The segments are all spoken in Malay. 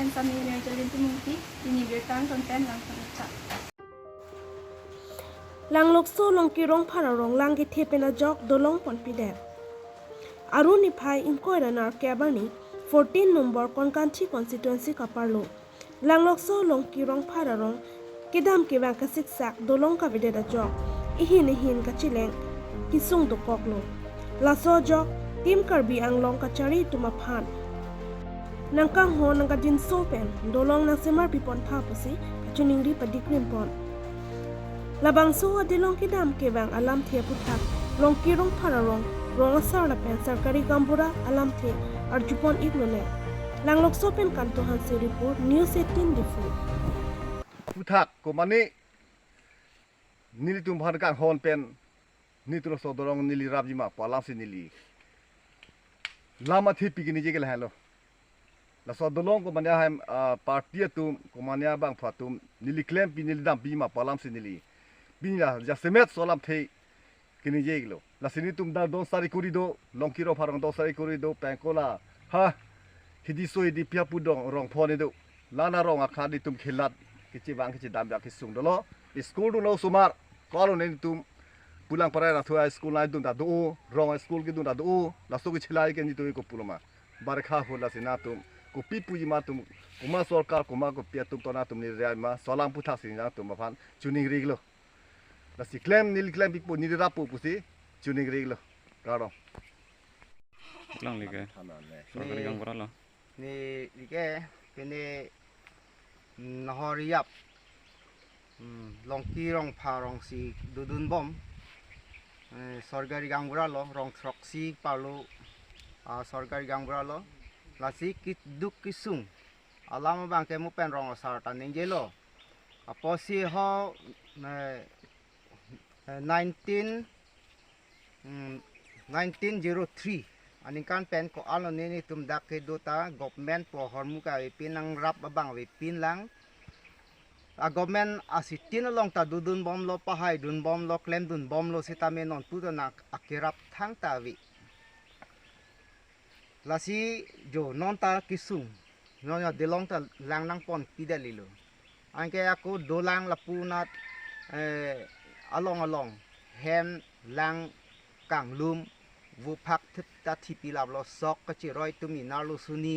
pen sa ni ne jalin tumungti ini bertang konten lang pangcha lang lokso long kirong phararong lang ki thepena jok dolong pon pide aruni phai inkoira nar kebani 14 number konkanchi constituency kaparlo lang lokso long kirong phararong kidam ke bang kasik sak dolong ka bide da jok ihin ka chileng kisung do koklo laso jok tim karbi ang long kachari tuma phan nangkang ho nangka din sopen dolong nang semar pipon tha pusi kachuningri padikrim pon labang so adilong kidam ke bang alam the puthak long kirong phararong rong asar la pen sarkari gambura alam the arjupon iglone lang lok sopen kanto han se report news 18 difu puthak ko mani nili tum bhan kan hon pen nitro so dorong nili rabji ma palam se nili lama thi pigini je gel halo la so dolong ko mania ham party tum ko mania bang phatum nili claim pi nili dam pi ma palam se nili binya ja semet solam the kini je gelo la sini tum da don sari kurido longkiro pharang do sari kurido pengkola ha hidi soi di pia pudong rong phone do lana rong akha di tum khilat kichi bang kichi dam ya kisung dolo school do no sumar kalo ne tum pulang parai na thua school lai dun da do rong school ki dun da do la so ki chilai ke ni to ko pulama barkha hola sina tum ko pipu ji ma tum kuma sarkar kuma ko pia tum to na tum ni ria ma solang putha sina tum ma phan chuning riglo la si claim nil claim pipu ni rapu pusi chuning riglo karo lang lige sorkari gang berala ni lige kene nahoriyap longki rong pharong si dudun bom sorgari gang beralo rong troksi palu sorgari gang beralo lasi kit duk kisung alama bang kemu pen rong asar taning jelo aposi ho 1903 aningkan pen ko alo nini tum dak ke dota government po hormu ka pinang rap abang we pin lang a government asitin long ta dudun bom lo pahai dun bom lo klem dun bom lo sitame non puto na akirap thang ta wi lasi jo non ta kisung non ya delong ta lang nang pon pidalilo angke aku dolang lapunat along hem lang kang lum vu phak thit ta thipi lab lo sok ka chi roi tumi na lu suni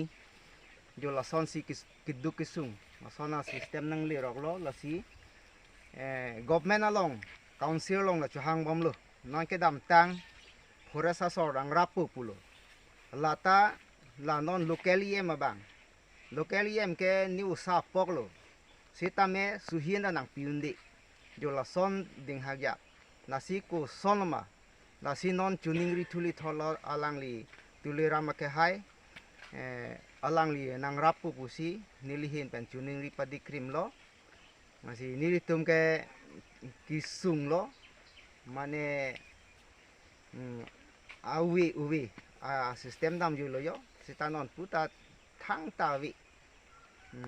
jo la son si kiddu kisung la sona system nang le rok lo la si government along council long la chhang bom lo non ke dam tang forest asor rang rapu pulo lata la non locally em bang locally em ke new sa pok lo sitame suhin nang piundi jo la son ding hagya nasi ko sonma nasi non tuning ri thuli tholor alangli tulira make hai alangli nang rapu pusi nilihin pen tuning ri padikrim lo nasi nilitum ke kisung lo mane uwi system dam ju lo yo sitanon puta thang tawi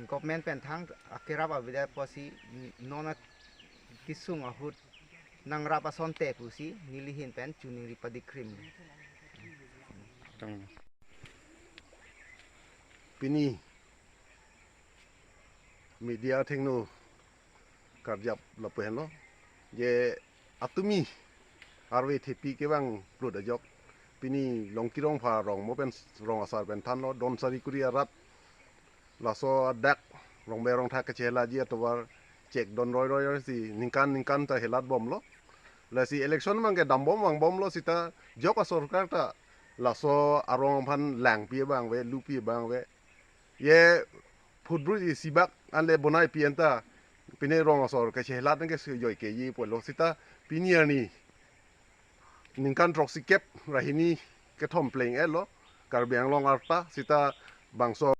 government pen thang akira ba bida posi nona kisung ahut nang rapa sonte pusi nilihin pen tuning ri padikrim pini media thengno karjap la pehlo je atumi arwe thepi ke bang plod ajok pini longkirong pha rong mo pen rong asar pen than lo don sari kuri arat laso dak rong berong tha ke chela ji atwar cek don roi si ningkan ta helat bom lo la si election mang ke dam bom lo sita jok a sarkar ta laso arong phan lang pi bang we lu pi bang we ye phutbru ji sibak anle bonai pienta pine rong asor ke helat ke yoi ke yi po lo sita pinier ni ningkan troksi kep rahini ke thom playing elo karbiang long arta sita bangso